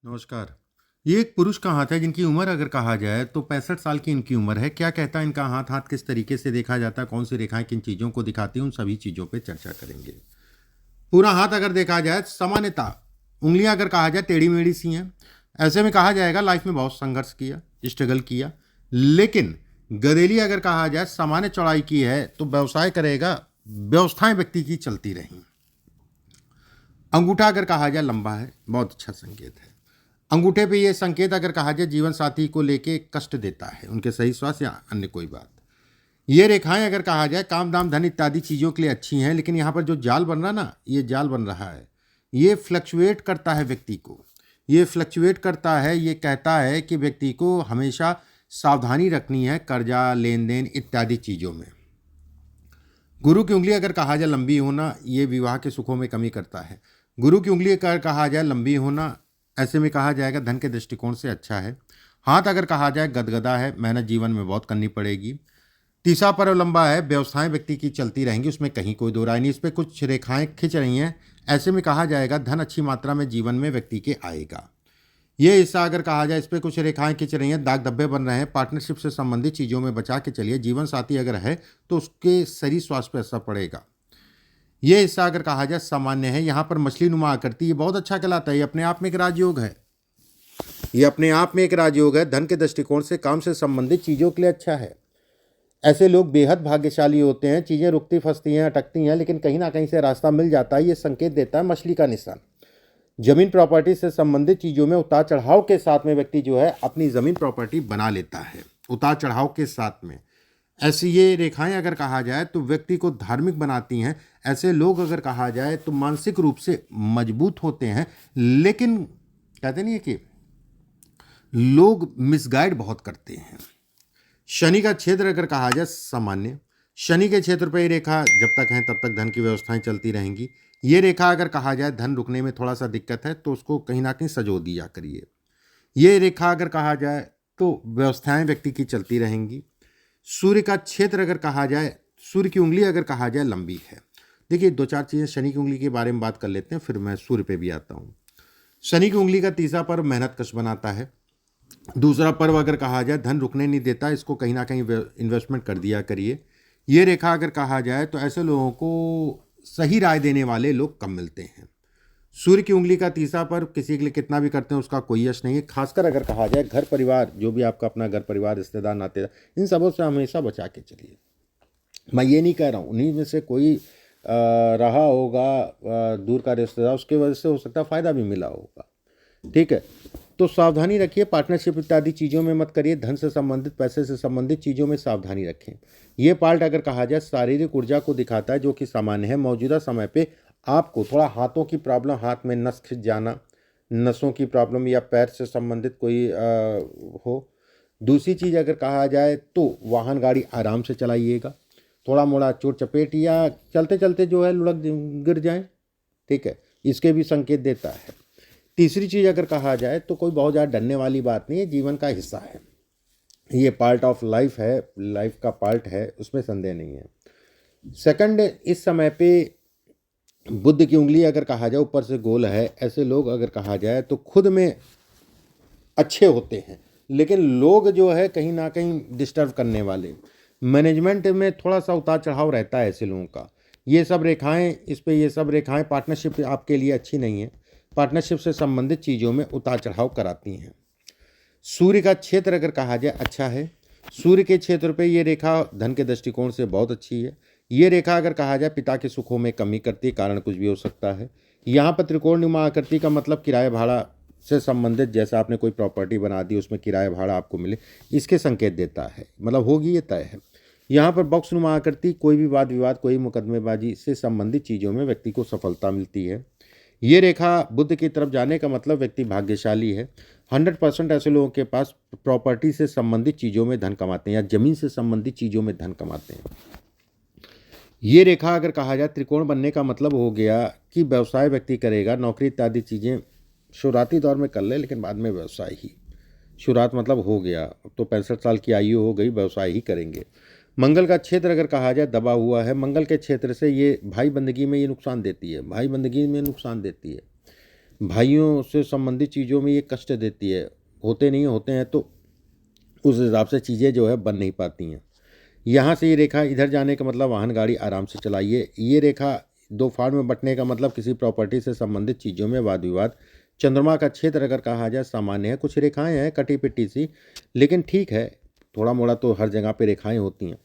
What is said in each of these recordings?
नमस्कार। ये एक पुरुष का हाथ है जिनकी उम्र अगर कहा जाए तो 65 साल की इनकी उम्र है। क्या कहता है इनका हाथ? हाथ किस तरीके से देखा जाता है? कौन सी रेखाएं किन चीज़ों को दिखाती हैं? उन सभी चीज़ों पे चर्चा करेंगे। पूरा हाथ अगर देखा जाए सामान्यतः उंगलियां अगर कहा जाए टेढ़ी मेढ़ी सी हैं। ऐसे में कहा जाएगा लाइफ में बहुत संघर्ष किया, स्ट्रगल किया। लेकिन गदेली अगर कहा जाए सामान्य चौड़ाई की है तो व्यवसाय करेगा, व्यवस्थाएं व्यक्ति की चलती रहीं। अंगूठा अगर कहा जाए लंबा है, बहुत अच्छा संकेत है। अंगूठे पे ये संकेत अगर कहा जाए जीवन साथी को लेके कष्ट देता है, उनके सही स्वास्थ्य या अन्य कोई बात। ये रेखाएं अगर कहा जाए काम दाम धन इत्यादि चीज़ों के लिए अच्छी हैं, लेकिन यहाँ पर जो जाल बन रहा ना, ये जाल बन रहा है, ये फ्लक्चुएट करता है व्यक्ति को। ये फ्लक्चुएट करता है, ये कहता है कि व्यक्ति को हमेशा सावधानी रखनी है कर्जा लेन देन इत्यादि चीज़ों में। गुरु की उंगली अगर कहा जाए लंबी होना, ये विवाह के सुखों में कमी करता है। गुरु की उंगली अगर कहा जाए लंबी होना, ऐसे में कहा जाएगा धन के दृष्टिकोण से अच्छा है। हाथ अगर कहा जाए गदगदा है, मेहनत जीवन में बहुत करनी पड़ेगी। तीसरा पर्व लंबा है, व्यवस्थाएं व्यक्ति की चलती रहेंगी, उसमें कहीं कोई दो राय नहीं। इस पर कुछ रेखाएं खिंच रही हैं, ऐसे में कहा जाएगा धन अच्छी मात्रा में जीवन में व्यक्ति के आएगा। ये हिस्सा अगर कहा जाए इस पर कुछ रेखाएं खिंच रही हैं, दाग धब्बे बन रहे हैं, पार्टनरशिप से संबंधित चीज़ों में बचा के चलिए। जीवन साथी अगर है तो उसके शरीर स्वास्थ्य पर असर पड़ेगा। ये हिस्सा अगर कहा जाए सामान्य है, यहाँ पर मछली नुमा आकृति, ये बहुत अच्छा कहलाता है। ये अपने आप में एक राजयोग है, ये अपने आप में एक राजयोग है। धन के दृष्टिकोण से काम से संबंधित चीज़ों के लिए अच्छा है। ऐसे लोग बेहद भाग्यशाली होते हैं। चीज़ें रुकती फंसती हैं, अटकती हैं, लेकिन कहीं ना कहीं से रास्ता मिल जाता है। ये संकेत देता है मछली का निशान। जमीन प्रॉपर्टी से संबंधित चीज़ों में उतार चढ़ाव के साथ में व्यक्ति जो है अपनी ज़मीन प्रॉपर्टी बना लेता है, उतार चढ़ाव के साथ में। ऐसी ये रेखाएं अगर कहा जाए तो व्यक्ति को धार्मिक बनाती हैं। ऐसे लोग अगर कहा जाए तो मानसिक रूप से मजबूत होते हैं, लेकिन कहते नहीं है कि लोग मिसगाइड बहुत करते हैं। शनि का क्षेत्र अगर कहा जाए सामान्य, शनि के क्षेत्र पर ये रेखा जब तक है तब तक धन की व्यवस्थाएं चलती रहेंगी। ये रेखा अगर कहा जाए धन रुकने में थोड़ा सा दिक्कत है तो उसको कहीं ना कहीं सजो दिया करिए। ये रेखा अगर कहा जाए तो व्यवस्थाएं व्यक्ति की चलती रहेंगी। सूर्य का क्षेत्र अगर कहा जाए, सूर्य की उंगली अगर कहा जाए लंबी है। देखिए दो चार चीज़ें शनि की उंगली के बारे में बात कर लेते हैं, फिर मैं सूर्य पे भी आता हूँ। शनि की उंगली का तीसरा पर्व मेहनत कश बनाता है। दूसरा पर्व अगर कहा जाए धन रुकने नहीं देता, इसको कहीं ना कहीं इन्वेस्टमेंट कर दिया करिए। ये रेखा अगर कहा जाए तो ऐसे लोगों को सही राय देने वाले लोग कम मिलते हैं। सूर्य की उंगली का तीसरा पर्व किसी के लिए कितना भी करते हैं उसका कोई यश नहीं है। खासकर अगर कहा जाए घर परिवार, जो भी आपका अपना घर परिवार, रिश्तेदार, नातेदार, इन सबों से हमेशा बचा के चलिए। मैं ये नहीं कह रहा हूँ उन्हीं में से कोई रहा होगा दूर का रिश्तेदार, उसके वजह से हो सकता है फ़ायदा भी मिला होगा, ठीक है। तो सावधानी रखिए, पार्टनरशिप इत्यादि चीज़ों में मत करिए। धन से संबंधित, पैसे से संबंधित चीज़ों में सावधानी रखें। ये पार्ट अगर कहा जाए शारीरिक ऊर्जा को दिखाता है, जो कि सामान्य है। मौजूदा समय पे आपको थोड़ा हाथों की प्रॉब्लम, हाथ में नस खिंच जाना, नसों की प्रॉब्लम या पैर से संबंधित कोई हो। दूसरी चीज़ अगर कहा जाए तो वाहन गाड़ी आराम से चलाइएगा। थोड़ा मोड़ा चोट चपेट या चलते चलते जो है लुढ़क गिर जाए, ठीक है, इसके भी संकेत देता है। तीसरी चीज़ अगर कहा जाए तो कोई बहुत ज़्यादा डरने वाली बात नहीं है, जीवन का हिस्सा है, ये पार्ट ऑफ लाइफ है, लाइफ का पार्ट है, उसमें संदेह नहीं है। सेकंड, इस समय पे बुद्ध की उंगली अगर कहा जाए ऊपर से गोल है। ऐसे लोग अगर कहा जाए तो खुद में अच्छे होते हैं, लेकिन लोग जो है कहीं ना कहीं डिस्टर्ब करने वाले, मैनेजमेंट में थोड़ा सा उतार चढ़ाव रहता है ऐसे लोगों का। ये सब रेखाएं, इस पे ये सब रेखाएं पार्टनरशिप आपके लिए अच्छी नहीं है। पार्टनरशिप से संबंधित चीज़ों में उतार चढ़ाव कराती हैं। सूर्य का क्षेत्र अगर कहा जाए अच्छा है। सूर्य के क्षेत्र पे ये रेखा धन के दृष्टिकोण से बहुत अच्छी है। ये रेखा अगर कहा जाए पिता के सुखों में कमी करती है, कारण कुछ भी हो सकता है। यहाँ पर त्रिकोणनुमा आकृति का मतलब किराया भाड़ा से संबंधित, जैसा आपने कोई प्रॉपर्टी बना दी उसमें किराया भाड़ा आपको मिले, इसके संकेत देता है, मतलब होगी, ये तय है। यहाँ पर बॉक्स नुमा आकृति, कोई भी वाद विवाद, कोई मुकदमेबाजी से संबंधित चीज़ों में व्यक्ति को सफलता मिलती है। ये रेखा बुद्ध की तरफ जाने का मतलब व्यक्ति भाग्यशाली है। 100% ऐसे लोगों के पास प्रॉपर्टी से संबंधित चीज़ों में धन कमाते हैं या जमीन से संबंधित चीज़ों में धन कमाते हैं। ये रेखा अगर कहा जाए त्रिकोण बनने का मतलब हो गया कि व्यवसाय व्यक्ति करेगा, नौकरी इत्यादि चीज़ें शुरुआती दौर में कर ले, लेकिन बाद में व्यवसाय ही। शुरुआत मतलब हो गया, तो 65 साल की आयु हो गई, व्यवसाय ही करेंगे। मंगल का क्षेत्र अगर कहा जाए दबा हुआ है। मंगल के क्षेत्र से ये भाई बंदगी में ये नुकसान देती है, भाई बंदगी में नुकसान देती है। भाइयों से संबंधित चीज़ों में ये कष्ट देती है। होते नहीं होते हैं तो उस हिसाब से चीज़ें जो है बन नहीं पाती हैं। यहाँ से ये रेखा इधर जाने का मतलब वाहन गाड़ी आराम से चलाइए। ये रेखा दो फाड़ में बंटने का मतलब किसी प्रॉपर्टी से संबंधित चीज़ों में वाद विवाद। चंद्रमा का क्षेत्र अगर कहा जाए सामान्य है, कुछ रेखाएं हैं कटी पिटी सी, लेकिन ठीक है, थोड़ा मोड़ा तो हर जगह पे रेखाएं होती हैं,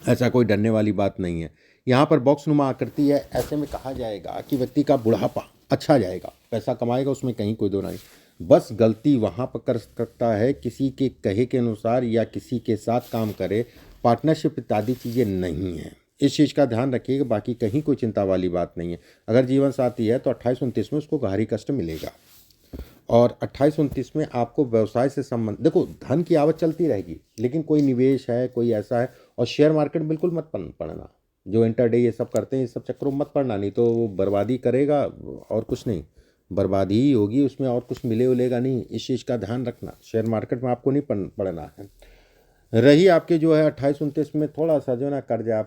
ऐसा कोई डरने वाली बात नहीं है। यहाँ पर बॉक्स नुमा आकृति है, ऐसे में कहा जाएगा कि व्यक्ति का बुढ़ापा अच्छा जाएगा, पैसा कमाएगा, उसमें कहीं कोई दो नहीं। बस गलती वहाँ पर कर सकता है किसी के कहे के अनुसार या किसी के साथ काम करे, पार्टनरशिप इत्यादि चीज़ें नहीं हैं। इस चीज़ का ध्यान रखिएगा, बाकी कहीं कोई चिंता वाली बात नहीं है। अगर जीवन साथी है तो 28-29 में उसको गहरी कष्ट मिलेगा। और 28-29 में आपको व्यवसाय से संबंध, देखो धन की आवक चलती रहेगी, लेकिन कोई निवेश है, कोई ऐसा है। और शेयर मार्केट बिल्कुल मत पढ़ना, जो इंटरडे ये सब करते हैं, ये सब चक्करों में मत पड़ना, नहीं तो वो बर्बादी करेगा और कुछ नहीं, बर्बादी ही होगी उसमें, और कुछ मिले उलेगा नहीं। इस चीज़ का ध्यान रखना, शेयर मार्केट में आपको नहीं पढ़ना है। रही आपके जो है 28-29 में थोड़ा सा जो है ना कर्जा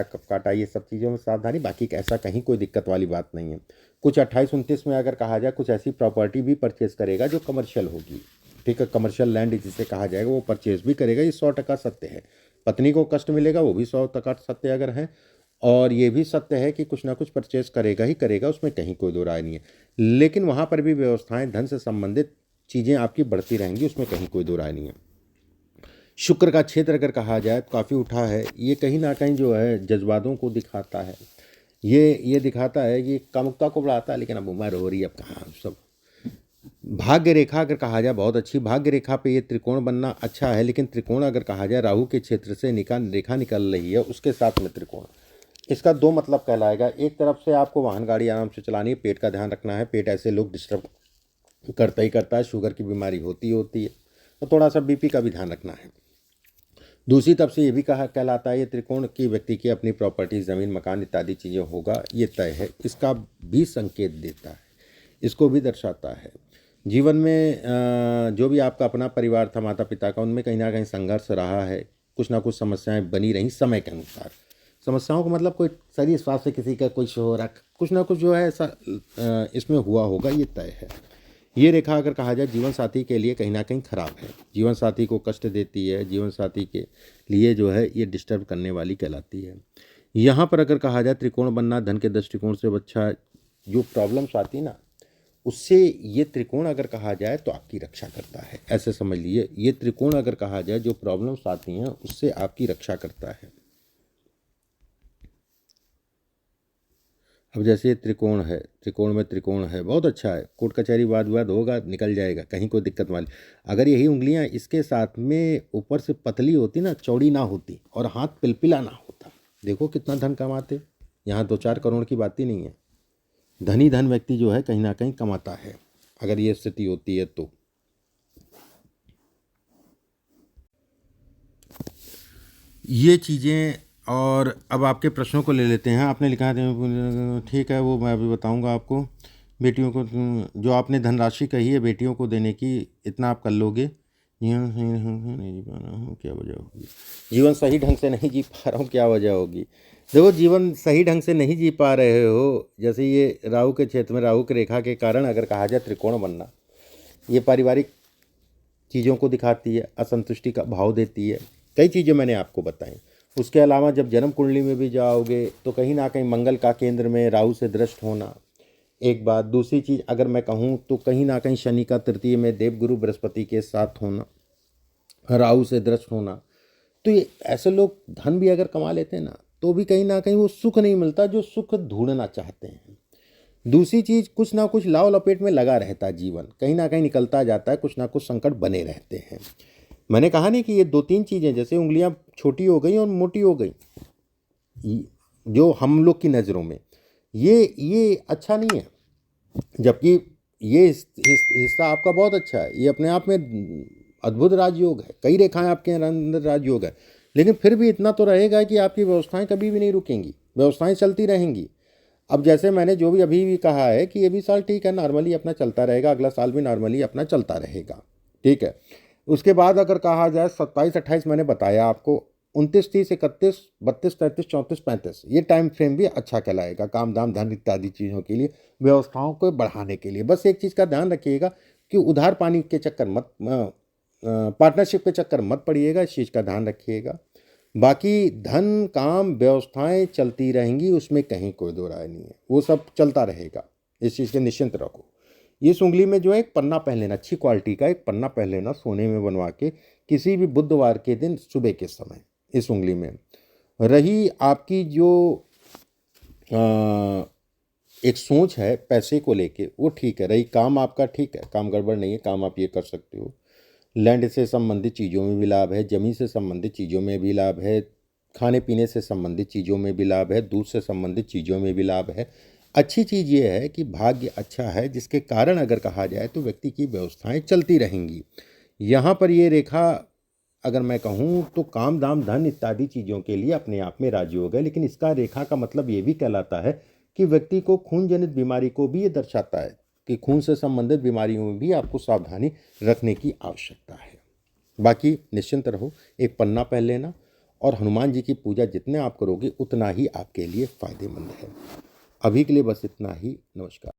काटा, ये सब चीज़ों में सावधानी, बाकी ऐसा कहीं कोई दिक्कत वाली बात नहीं है। कुछ 28-29 में अगर कहा जाए कुछ ऐसी प्रॉपर्टी भी परचेज करेगा जो कमर्शियल होगी, ठीक है, कमर्शियल लैंड जिसे कहा जाएगा वो परचेज भी करेगा। ये 100% सत्य है। पत्नी को कष्ट मिलेगा, वो भी 100% सत्य अगर है। और ये भी सत्य है कि कुछ ना कुछ परचेज करेगा ही करेगा, उसमें कहीं कोई दो राय नहीं है। लेकिन वहाँ पर भी व्यवस्थाएं, धन से संबंधित चीज़ें आपकी बढ़ती रहेंगी, उसमें कहीं कोई दो राय नहीं है। शुक्र का क्षेत्र अगर कहा जाए तो काफ़ी उठा है, ये कहीं ना कहीं जो है जज्बातों को दिखाता है। ये दिखाता है कि कामुकता को बढ़ाता है, लेकिन अब उम्र हो रही है, अब कहाँ सब। भाग्य रेखा अगर कहा जाए बहुत अच्छी, भाग्य रेखा पे ये त्रिकोण बनना अच्छा है, लेकिन त्रिकोण अगर कहा जाए राहु के क्षेत्र से रेखा निकल रही है, उसके साथ में त्रिकोण, इसका दो मतलब कहलाएगा। एक तरफ से आपको वाहन गाड़ी आराम से चलानी है, पेट का ध्यान रखना है, पेट ऐसे लोग डिस्टर्ब करता ही करता है, शुगर की बीमारी होती है, तो थोड़ा सा बीपी का भी ध्यान रखना है। दूसरी तरफ से ये भी कहा कहलाता है ये त्रिकोण की व्यक्ति की अपनी प्रॉपर्टी, ज़मीन, मकान इत्यादि चीज़ें होगा, ये तय है। इसका भी संकेत देता है, इसको भी दर्शाता है। जीवन में जो भी आपका अपना परिवार था, माता पिता का, उनमें कहीं ना कहीं संघर्ष रहा है, कुछ ना कुछ समस्याएं बनी रहीं समय के अनुसार। समस्याओं का मतलब कोई शरीर स्वास्थ्य किसी का कुछ हो रहा, कुछ ना कुछ जो है ऐसा इसमें हुआ होगा, ये तय है। ये रेखा अगर कहा जाए जीवन साथी के लिए कहीं ना कहीं खराब है, जीवन साथी को कष्ट देती है, जीवन साथी के लिए जो है ये डिस्टर्ब करने वाली कहलाती है। यहाँ पर अगर कहा जाए त्रिकोण बनना धन के दृष्टिकोण से अच्छा, जो प्रॉब्लम्स आती ना, उससे ये त्रिकोण अगर कहा जाए तो आपकी रक्षा करता है, ऐसे समझ लीजिए। ये त्रिकोण अगर कहा जाए जो प्रॉब्लम्स आती हैं उससे आपकी रक्षा करता है। अब जैसे ये त्रिकोण है, त्रिकोण में त्रिकोण है, बहुत अच्छा है, कोर्ट कचहरी वाद विवाद होगा, निकल जाएगा, कहीं कोई दिक्कत वाली। अगर यही उंगलियां इसके साथ में ऊपर से पतली होती ना, चौड़ी ना होती, और हाथ पिलपिला ना होता, देखो कितना धन कमाते। यहाँ 2-4 करोड़ की बात ही नहीं है। धनी धन व्यक्ति जो है कहीं ना कहीं कमाता है, अगर ये स्थिति होती है तो। ये चीज़ें, और अब आपके प्रश्नों को ले लेते हैं। आपने लिखा है, ठीक है, वो मैं अभी बताऊंगा आपको। बेटियों को जो आपने धनराशि कही है बेटियों को देने की, इतना आप कर लोगे। जीवन सही ढंग से नहीं जी पा रहा हूँ, क्या वजह होगी? जीवन सही ढंग से नहीं जी पा रहा हूँ, क्या वजह होगी? देखो, जीवन सही ढंग से नहीं जी पा रहे हो, जैसे ये राहु के क्षेत्र में, राहु की रेखा के कारण अगर कहा जाए त्रिकोण बनना, ये पारिवारिक चीज़ों को दिखाती है, असंतुष्टि का भाव देती है, कई चीज़ें मैंने आपको बताई। उसके अलावा जब जन्म कुंडली में भी जाओगे तो कहीं ना कहीं मंगल का केंद्र में राहु से दृष्ट होना एक बात। दूसरी चीज़ अगर मैं कहूँ तो कहीं ना कहीं शनि का तृतीय में देवगुरु बृहस्पति के साथ होना, राहु से दृष्ट होना, तो ये ऐसे लोग धन भी अगर कमा लेते हैं ना, तो भी कहीं ना कहीं वो सुख नहीं मिलता जो सुख ढूंढना चाहते हैं। दूसरी चीज़, कुछ ना कुछ लाव लपेट में लगा रहता है जीवन, कहीं ना कहीं निकलता जाता है, कुछ ना कुछ संकट बने रहते हैं। मैंने कहा नहीं कि ये 2-3 चीज़ें, जैसे उंगलियां छोटी हो गई और मोटी हो गई, जो हम लोग की नज़रों में ये अच्छा नहीं है। जबकि ये हिस्सा आपका बहुत अच्छा है, ये अपने आप में अद्भुत राजयोग है, कई रेखाएं आपके अंदर राजयोग है, लेकिन फिर भी इतना तो रहेगा कि आपकी व्यवस्थाएं कभी भी नहीं रुकेंगी, व्यवस्थाएं चलती रहेंगी। अब जैसे मैंने जो भी अभी भी कहा है कि ये भी साल ठीक है, नॉर्मली अपना चलता रहेगा, अगला साल भी नॉर्मली अपना चलता रहेगा, ठीक है। उसके बाद अगर कहा जाए 27-28 मैंने बताया आपको, 29, 30, 31, 32, 33, 34, 35 ये टाइम फ्रेम भी अच्छा कहलाएगा काम दाम धन इत्यादि चीज़ों के लिए, व्यवस्थाओं को बढ़ाने के लिए। बस एक चीज़ का ध्यान रखिएगा कि उधार पानी के चक्कर मत, पार्टनरशिप के चक्कर मत पड़िएगा, इस चीज़ का ध्यान रखिएगा। बाकी धन काम व्यवस्थाएं चलती रहेंगी, उसमें कहीं कोई दो राय नहीं है, वो सब चलता रहेगा, इस चीज़ के निश्चिंत रखो। इस उंगली में जो है एक पन्ना पहन लेना, अच्छी क्वालिटी का एक पन्ना पहन लेना सोने में बनवा के, किसी भी बुधवार के दिन सुबह के समय इस उंगली में। रही आपकी जो एक सोच है पैसे को लेके, वो ठीक है। रही काम आपका, ठीक है, काम गड़बड़ नहीं है, काम आप ये कर सकते हो। लैंड से संबंधित चीज़ों में भी लाभ है, ज़मीन से संबंधित चीज़ों में भी लाभ है, खाने पीने से संबंधित चीज़ों में भी लाभ है, दूध से संबंधित चीज़ों में भी लाभ है। अच्छी चीज़ ये है कि भाग्य अच्छा है, जिसके कारण अगर कहा जाए तो व्यक्ति की व्यवस्थाएं चलती रहेंगी। यहाँ पर ये रेखा अगर मैं कहूँ तो काम दाम धन इत्यादि चीज़ों के लिए अपने आप में राजी हो गए, लेकिन इसका रेखा का मतलब ये भी कहलाता है कि व्यक्ति को खून जनित बीमारी को भी ये दर्शाता है कि खून से संबंधित बीमारियों में भी आपको सावधानी रखने की आवश्यकता है। बाकी निश्चिंत रहो, एक पन्ना पहन लेना, और हनुमान जी की पूजा जितने आप करोगे उतना ही आपके लिए फायदेमंद है। अभी के लिए बस इतना ही। नमस्कार।